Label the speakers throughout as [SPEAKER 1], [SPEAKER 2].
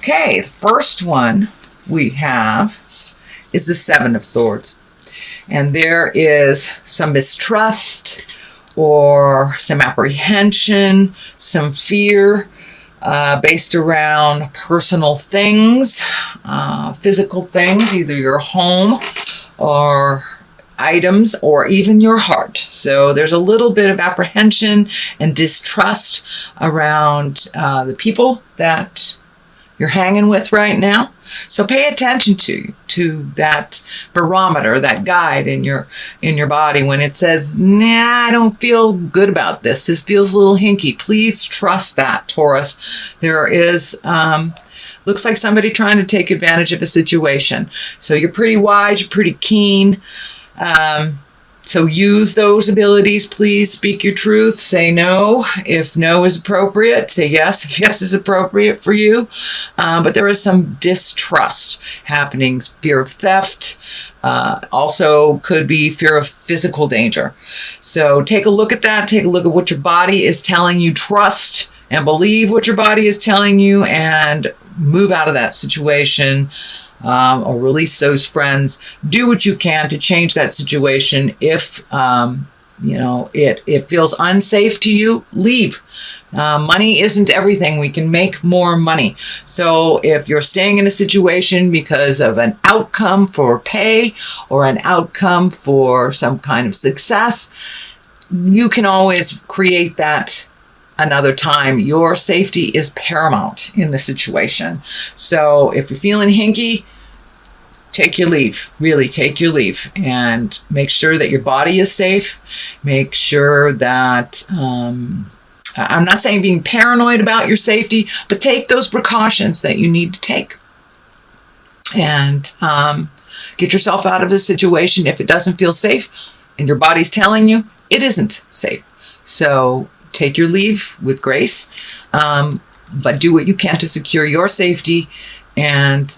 [SPEAKER 1] Okay, the first one we have is the Seven of Swords. And there is some mistrust or some apprehension, some fear based around personal things, physical things, either your home or items or even your heart. So there's a little bit of apprehension and distrust around the people that you're hanging with right now. So pay attention to that barometer, that guide in your body when it says, nah, I don't feel good about this. This feels a little hinky. Please trust that, Taurus. There is looks like somebody trying to take advantage of a situation. So you're pretty wise, you're pretty keen. So use those abilities. Please speak your truth. Say no if no is appropriate. Say yes if yes is appropriate for you. But there is some distrust happening. Fear of theft. Also could be fear of physical danger. So take a look at that. Take a look at what your body is telling you. Trust and believe what your body is telling you and move out of that situation. Or release those friends. Do what you can to change that situation. If it feels unsafe to you, leave. Money isn't everything. We can make more money. So if you're staying in a situation because of an outcome for pay or an outcome for some kind of success, you can always create that another time. Your safety is paramount in the situation. So if you're feeling hinky, take your leave. Really take your leave and make sure that your body is safe. Make sure that, I'm not saying being paranoid about your safety, but take those precautions that you need to take. And get yourself out of a situation if it doesn't feel safe and your body's telling you it isn't safe. So take your leave with grace, but do what you can to secure your safety and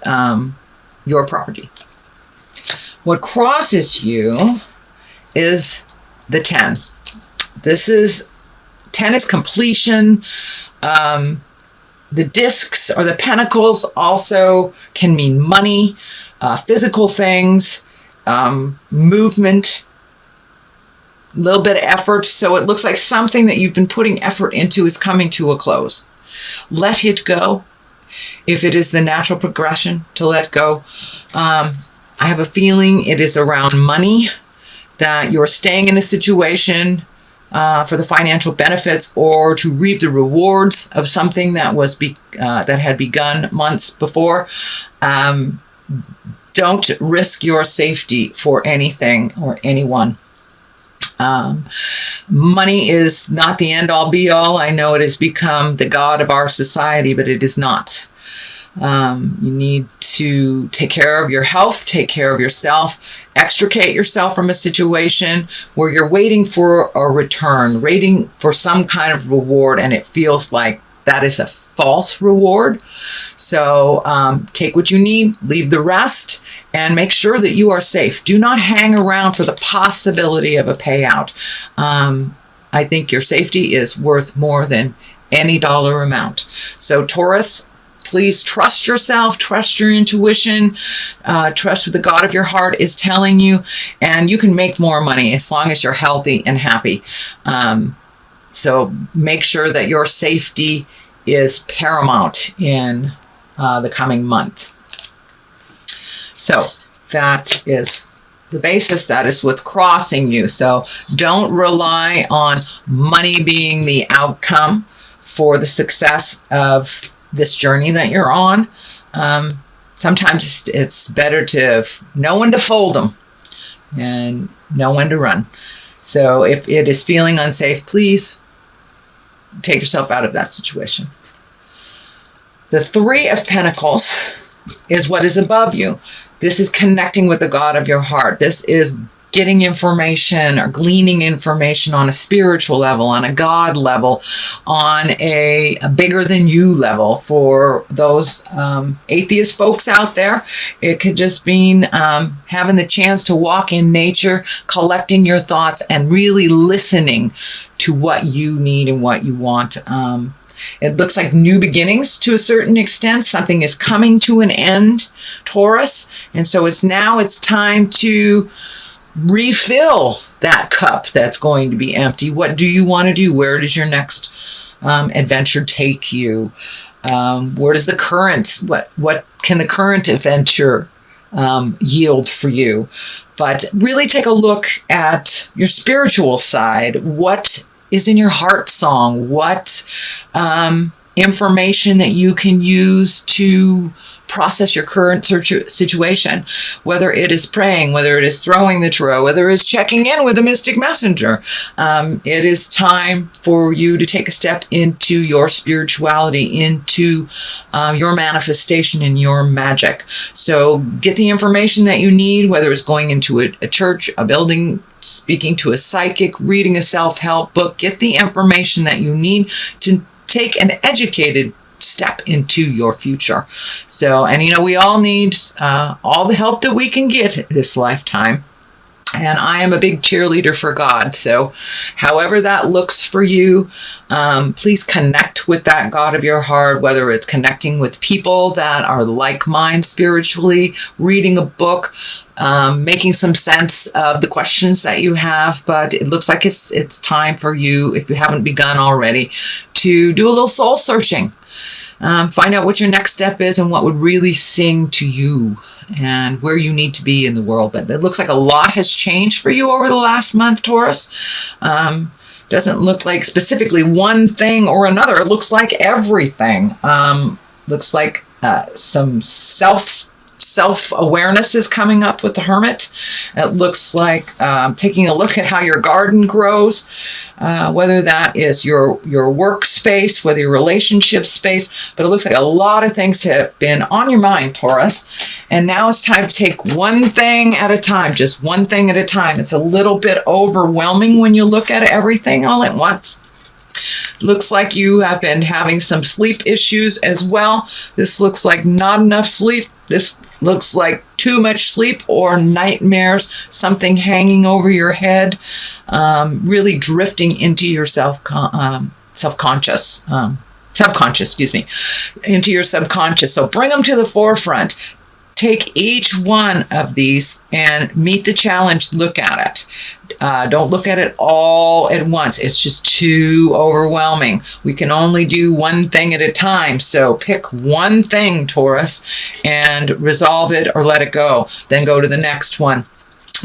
[SPEAKER 1] your property. What crosses you is the 10. 10 is completion. The discs or the pentacles also can mean money, physical things, movement, a little bit of effort. So it looks like something that you've been putting effort into is coming to a close. Let it go. If it is the natural progression to let go, I have a feeling it is around money, that you're staying in a situation for the financial benefits or to reap the rewards of something that was that had begun months before. Don't risk your safety for anything or anyone. Money is not the end all be all. I know it has become the god of our society, but it is not. You need to take care of your health, take care of yourself, extricate yourself from a situation where you're waiting for a return, waiting for some kind of reward, and it feels like that is a false reward. So take what you need, leave the rest, and make sure that you are safe. Do not hang around for the possibility of a payout. I think your safety is worth more than any dollar amount. So Taurus, please trust yourself, trust your intuition, trust what the God of your heart is telling you, and you can make more money as long as you're healthy and happy. So make sure that your safety is paramount in the coming month. So that is the basis. That is what's crossing you. So don't rely on money being the outcome for the success of this journey that you're on. Sometimes it's better to know when to fold them and know when to run. So if it is feeling unsafe, please take yourself out of that situation. The Three of Pentacles is what is above you. This is connecting with the God of your heart. This is getting information or gleaning information on a spiritual level, on a God level, on a bigger than you level. For those atheist folks out there, it could just mean having the chance to walk in nature, collecting your thoughts, and really listening to what you need and what you want. It looks like new beginnings to a certain extent. Something is coming to an end, Taurus. And so it's time to refill that cup that's going to be empty. What do you want to do? Where does your next adventure take you? Where does the current, what can the current adventure yield for you? But really take a look at your spiritual side. What is in your heart song? What information that you can use to process your current situation, whether it is praying, whether it is throwing the tarot, whether it is checking in with a mystic messenger. It is time for you to take a step into your spirituality, into your manifestation and your magic. So get the information that you need, whether it's going into a church, a building, speaking to a psychic, reading a self-help book. Get the information that you need to take an educated step into your future. So, and we all need all the help that we can get this lifetime. And I am a big cheerleader for God. So however that looks for you, please connect with that God of your heart, whether it's connecting with people that are like mind spiritually, reading a book, making some sense of the questions that you have. But it looks like it's time for you, if you haven't begun already, to do a little soul searching. Find out what your next step is and what would really sing to you and where you need to be in the world. But it looks like a lot has changed for you over the last month, Taurus. Doesn't look like specifically one thing or another. It looks like everything. Looks like some self-awareness is coming up with the Hermit. It looks like taking a look at how your garden grows, whether that is your workspace, whether your relationship space, but it looks like a lot of things have been on your mind, Taurus. And now it's time to take one thing at a time, just one thing at a time. It's a little bit overwhelming when you look at everything all at once. Looks like you have been having some sleep issues as well. This looks like not enough sleep. This looks like too much sleep or nightmares, something hanging over your head, really drifting into your subconscious, into your subconscious. So bring them to the forefront. Take each one of these and meet the challenge. Look at it. Don't look at it all at once. It's just too overwhelming. We can only do one thing at a time. So pick one thing, Taurus, and resolve it or let it go. Then go to the next one.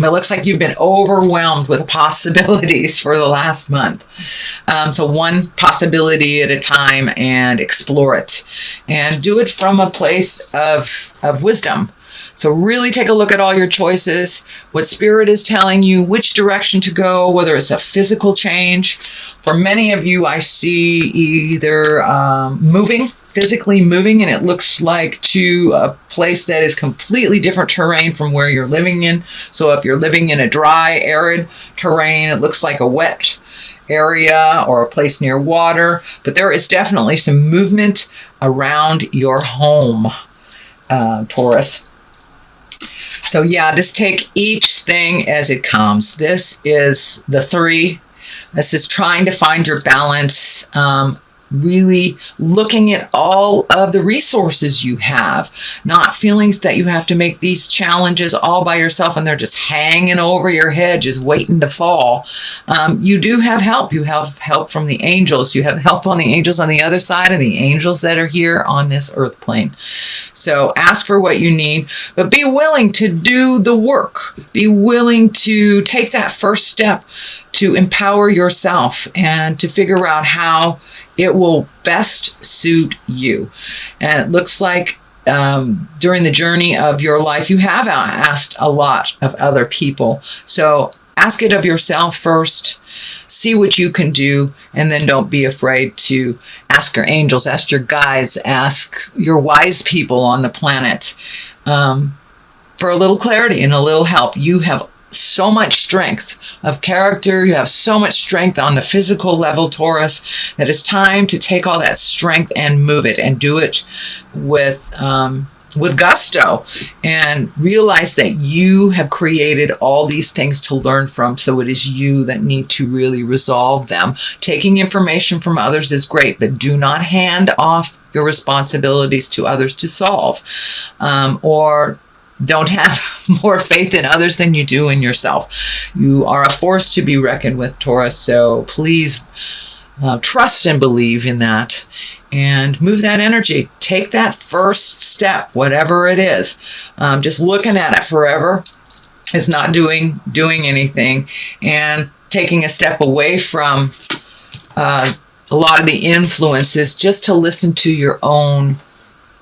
[SPEAKER 1] But it looks like you've been overwhelmed with possibilities for the last month. So one possibility at a time and explore it. And do it from a place of wisdom. So really take a look at all your choices, what Spirit is telling you, which direction to go, whether it's a physical change. For many of you, I see either physically moving, and it looks like to a place that is completely different terrain from where you're living in. So if you're living in a dry, arid terrain, it looks like a wet area or a place near water. But there is definitely some movement around your home, Taurus. So yeah, just take each thing as it comes. This is the 3. This is trying to find your balance, really looking at all of the resources you have, not feelings that you have to make these challenges all by yourself and they're just hanging over your head, just waiting to fall. You do have help. You have help from the angels. You have help on the angels on the other side and the angels that are here on this earth plane. So ask for what you need, but be willing to do the work. Be willing to take that first step to empower yourself and to figure out how it will best suit you. And it looks like during the journey of your life, you have asked a lot of other people. So ask it of yourself first, see what you can do, and then don't be afraid to ask your angels, ask your guides, ask your wise people on the planet for a little clarity and a little help. You have so much strength of character. You have so much strength on the physical level, Taurus, that it's time to take all that strength and move it and do it with with gusto, and realize that you have created all these things to learn from. So it is you that need to really resolve them. Taking information from others is great, but do not hand off your responsibilities to others to solve, or don't have more faith in others than you do in yourself. You are a force to be reckoned with, Taurus. So please trust and believe in that, and move that energy. Take that first step, whatever it is. Just looking at it forever is not doing anything, and taking a step away from a lot of the influences, just to listen to your own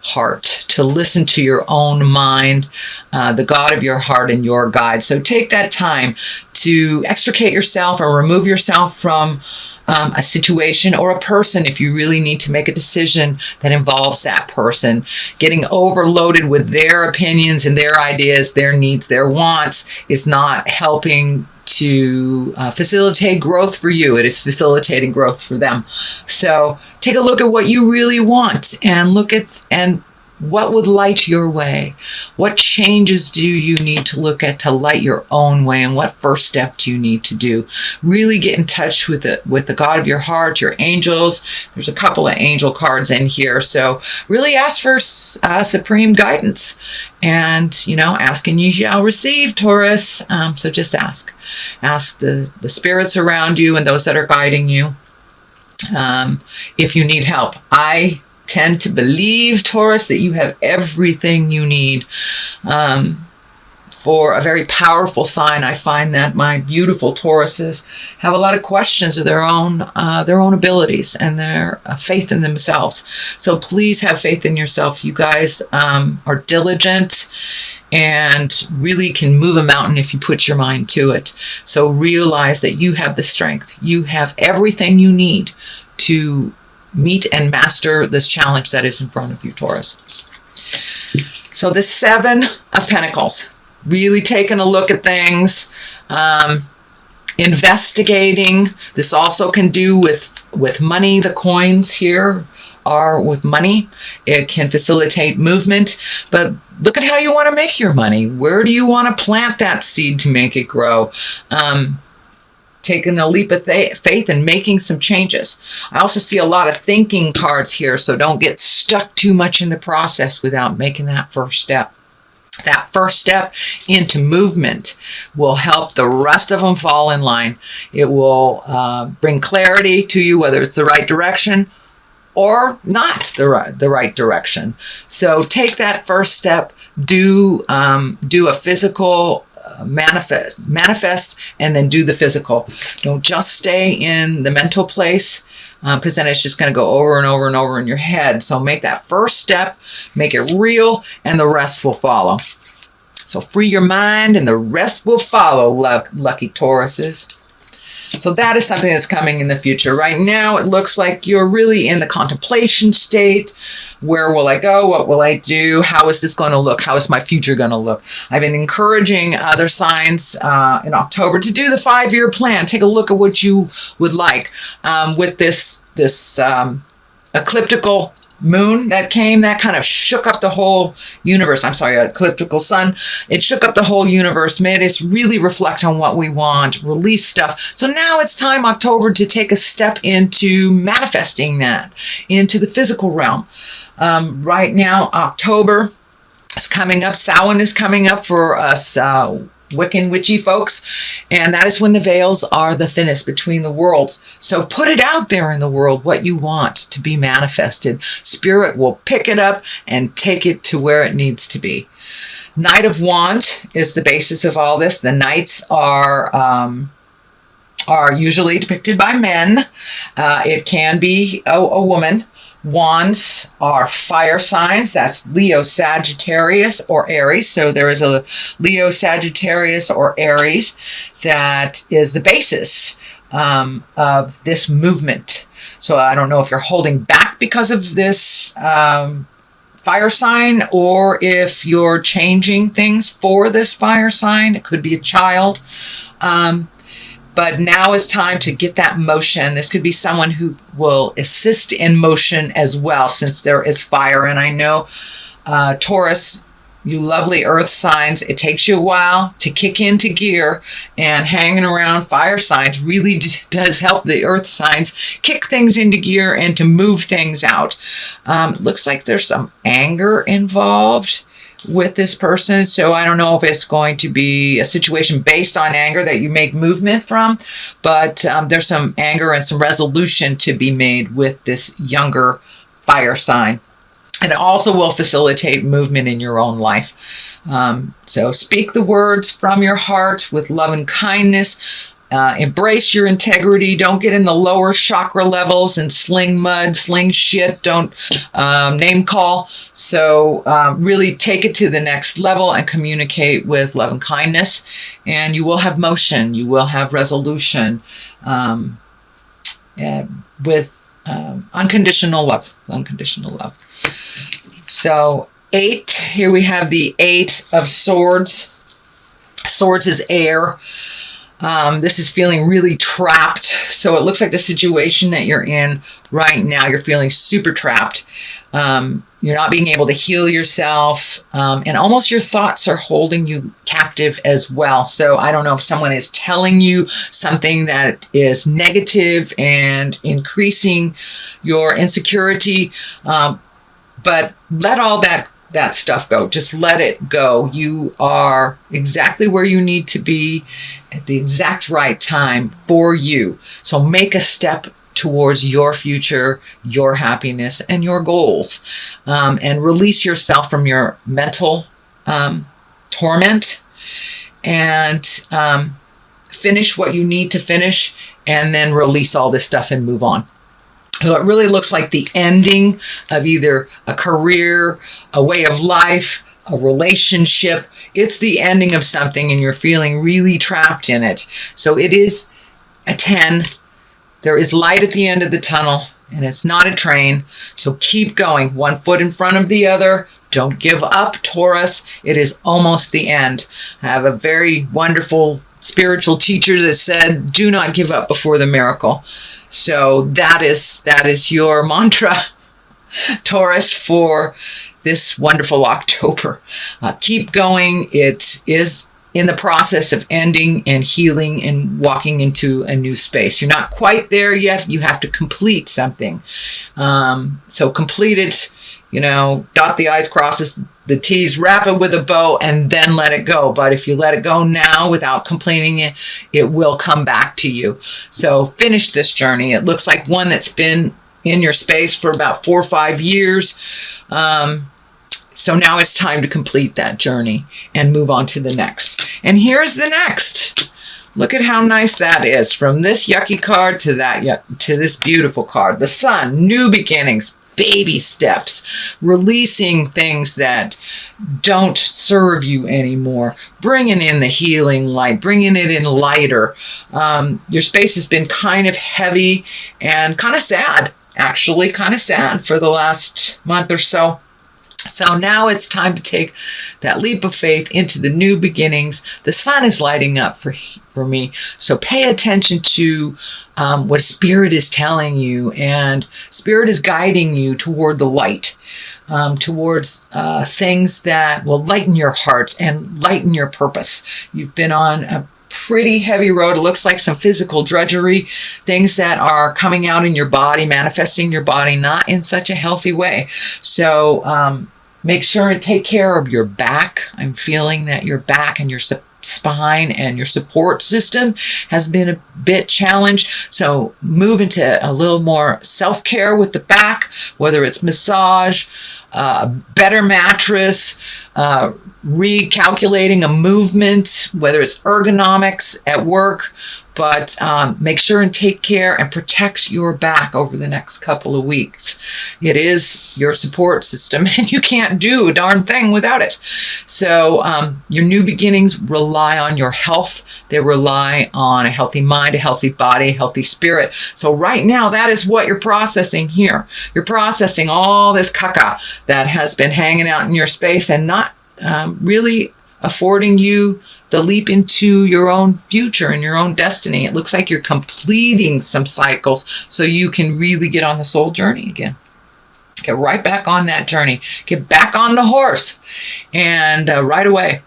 [SPEAKER 1] heart, to listen to your own mind, the God of your heart and your guide. So take that time to extricate yourself or remove yourself from a situation or a person if you really need to make a decision that involves that person. Getting overloaded with their opinions and their ideas, their needs, their wants is not helping to facilitate growth for you. It is facilitating growth for them. So take a look at what you really want, and look at what would light your way. What changes do you need to look at to light your own way, and what first step do you need to do? Really get in touch with the God of your heart, your angels. There's a couple of angel cards in here, so really ask for supreme guidance. And ask and you shall receive, Taurus. So just ask the spirits around you and those that are guiding you if you need help. I tend to believe, Taurus, that you have everything you need for a very powerful sign. I find that my beautiful Tauruses have a lot of questions of their own abilities and their faith in themselves. So please have faith in yourself. You guys are diligent and really can move a mountain if you put your mind to it. So realize that you have the strength. You have everything you need to meet and master this challenge that is in front of you, Taurus. So the Seven of Pentacles, really taking a look at things, investigating. This also can do with money. The coins here are with money. It can facilitate movement, but look at how you want to make your money. Where do you want to plant that seed to make it grow? Taking a leap of faith and making some changes. I also see a lot of thinking cards here, so don't get stuck too much in the process without making that first step. That first step into movement will help the rest of them fall in line. It will bring clarity to you, whether it's the right direction or not the right direction. So take that first step. Do a physical manifest, and then do the physical. Don't just stay in the mental place, because then it's just going to go over and over and over in your head. So make that first step, make it real, and the rest will follow. So free your mind and the rest will follow, lucky Tauruses. So that is something that's coming in the future. Right now, it looks like you're really in the contemplation state. Where will I go? What will I do? How is this going to look? How is my future going to look? I've been encouraging other signs in October to do the 5-year plan. Take a look at what you would like. With this ecliptical moon that came, that kind of shook up the whole universe. I'm sorry, ecliptical sun. It shook up the whole universe, made us really reflect on what we want, release stuff. So now it's time, October, to take a step into manifesting that into the physical realm. Right now, October is coming up. Samhain is coming up for us Wiccan witchy folks, and that is when the veils are the thinnest between the worlds. So put it out there in the world, what you want to be manifested. Spirit will pick it up and take it to where it needs to be. Knight of Wands is the basis of all this. The knights are usually depicted by men. It can be a woman. Wands are fire signs. That's Leo, Sagittarius, or Aries. So there is a Leo, Sagittarius, or Aries that is the basis of this movement. So I don't know if you're holding back because of this fire sign, or if you're changing things for this fire sign. It could be a child. But now is time to get that motion. This could be someone who will assist in motion as well, since there is fire. And I know Taurus, you lovely earth signs, it takes you a while to kick into gear, and hanging around fire signs really does help the earth signs kick things into gear and to move things out. Looks like there's some anger involved with this person, so I don't know if it's going to be a situation based on anger that you make movement from, but there's some anger and some resolution to be made with this younger fire sign. And it also will facilitate movement in your own life. So speak the words from your heart with love and kindness. Embrace your integrity. Don't get in the lower chakra levels and sling mud, sling shit. Don't name call. So really take it to the next level and communicate with love and kindness. And you will have motion. You will have resolution with unconditional love. Unconditional love. So 8, here we have the 8 of Swords. Swords is air. This is feeling really trapped. So it looks like the situation that you're in right now, you're feeling super trapped. You're not being able to heal yourself. And almost your thoughts are holding you captive as well. So I don't know if someone is telling you something that is negative and increasing your insecurity. But let all that stuff go. Just let it go. You are exactly where you need to be at the exact right time for you. So make a step towards your future, your happiness, and your goals. And release yourself from your mental torment and finish what you need to finish, and then release all this stuff and move on. So it really looks like the ending of either a career, a way of life, a relationship. It's the ending of something and you're feeling really trapped in it. So it is a 10. There is light at the end of the tunnel, and it's not a train. So keep going, one foot in front of the other. Don't give up, Taurus. It is almost the end. I have a very wonderful spiritual teacher that said, do not give up before the miracle. So that is your mantra, Taurus, for this wonderful October. Keep going. It is in the process of ending and healing and walking into a new space. You're not quite there yet. You have to complete something. So complete it, dot the I's, crosses the T's, wrap it with a bow, and then let it go. But if you let it go now without completing it, it will come back to you. So finish this journey. It looks like one that's been in your space for about 4 or 5 years. So now it's time to complete that journey and move on to the next. And here's the next. Look at how nice that is. From this yucky card to to this beautiful card. The Sun, new beginnings, baby steps, releasing things that don't serve you anymore, bringing in the healing light, bringing it in lighter. Your space has been kind of heavy and kind of sad, actually, kind of sad for the last month or so. So now it's time to take that leap of faith into the new beginnings. The sun is lighting up for me. So pay attention to what Spirit is telling you, and Spirit is guiding you toward the light, towards things that will lighten your heart and lighten your purpose. You've been on a pretty heavy road. It looks like some physical drudgery, things that are coming out in your body, manifesting your body, not in such a healthy way. So make sure and take care of your back. I'm feeling that your back and your spine and your support system has been a bit challenged. So move into a little more self-care with the back, whether it's massage, better mattress, recalculating a movement, whether it's ergonomics at work, but make sure and take care and protect your back over the next couple of weeks. It is your support system, and you can't do a darn thing without it. So your new beginnings rely on your health. They rely on a healthy mind, a healthy body, a healthy spirit. So right now, that is what you're processing here. You're processing all this caca that has been hanging out in your space and not really affording you the leap into your own future and your own destiny. It looks like you're completing some cycles so you can really get on the soul journey again. Get right back on that journey. Get back on the horse and right away.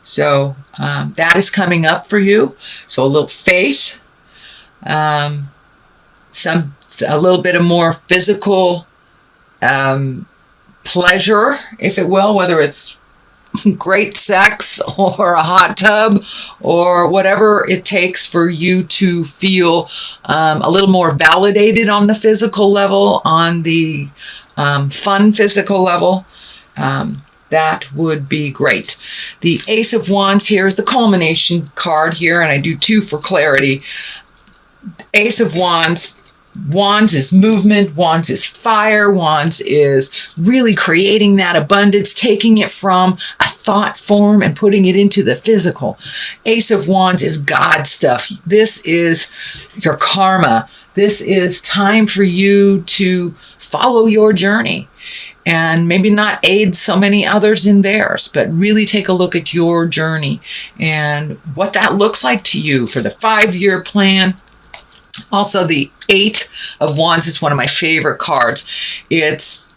[SPEAKER 1] So that is coming up for you. So a little faith, a little bit of more physical pleasure, if it will, whether it's great sex or a hot tub or whatever it takes for you to feel a little more validated on the physical level, on the fun physical level. That would be great. The Ace of Wands here is the culmination card here, and I do two for clarity. Ace of Wands. Wands is movement, Wands is fire, Wands is really creating that abundance, taking it from a thought form and putting it into the physical. Ace of Wands is God stuff. This is your karma. This is time for you to follow your journey and maybe not aid so many others in theirs, but really take a look at your journey and what that looks like to you for the 5-year plan. Also, the 8 of Wands is one of my favorite cards. It's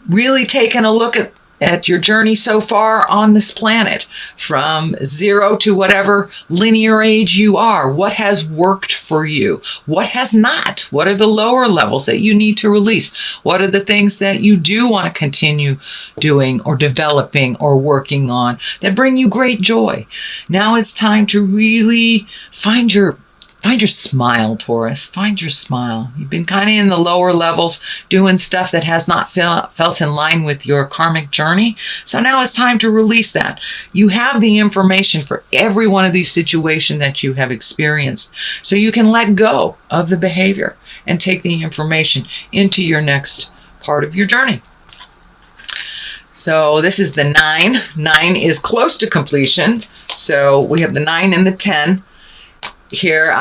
[SPEAKER 1] really taking a look at your journey so far on this planet, from 0 to whatever linear age you are. What has worked for you? What has not? What are the lower levels that you need to release? What are the things that you do want to continue doing or developing or working on that bring you great joy? Now it's time to really find your smile, Taurus. Find your smile. You've been kind of in the lower levels doing stuff that has not felt in line with your karmic journey. So now it's time to release that. You have the information for every one of these situations that you have experienced. So you can let go of the behavior and take the information into your next part of your journey. So this is the 9. 9 is close to completion. So we have the 9 and the 10. Here,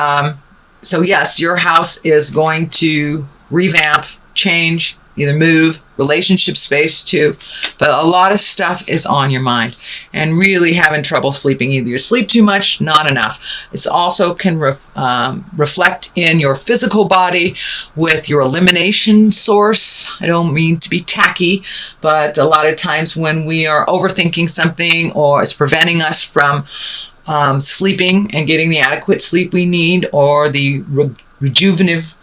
[SPEAKER 1] so yes, your house is going to revamp, change, either move, relationship space too, but a lot of stuff is on your mind and really having trouble sleeping. Either you sleep too much, not enough. This also can reflect in your physical body with your elimination source. I don't mean to be tacky, but a lot of times when we are overthinking something or it's preventing us from sleeping and getting the adequate sleep we need, or the rejuvenative,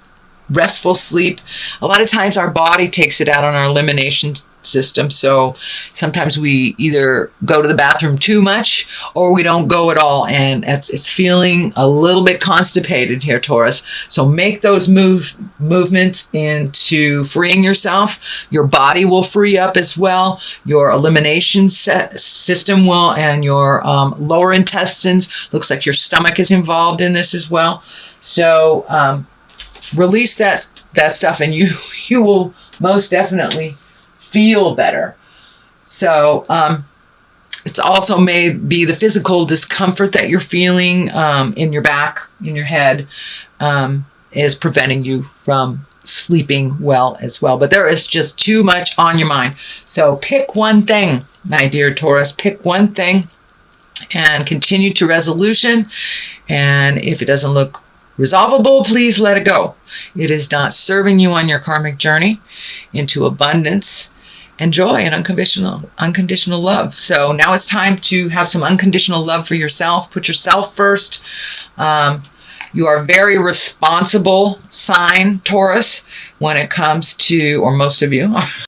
[SPEAKER 1] restful sleep, a lot of times our body takes it out on our elimination system. So sometimes we either go to the bathroom too much or we don't go at all, and it's feeling a little bit constipated here, Taurus. So make those movements into freeing yourself. Your body will free up as well. Your elimination system will, and your lower intestines. Looks like your stomach is involved in this as well. So release that stuff, and you will most definitely feel better. So it's also may be the physical discomfort that you're feeling in your back, in your head, is preventing you from sleeping well as well. But there is just too much on your mind. So pick one thing, my dear Taurus. Pick one thing and continue to resolution. And if it doesn't look resolvable, please let it go. It is not serving you on your karmic journey into abundance and joy and unconditional love. So now it's time to have some unconditional love for yourself. Put yourself first. You are a very responsible sign, Taurus, when it comes to, or most of you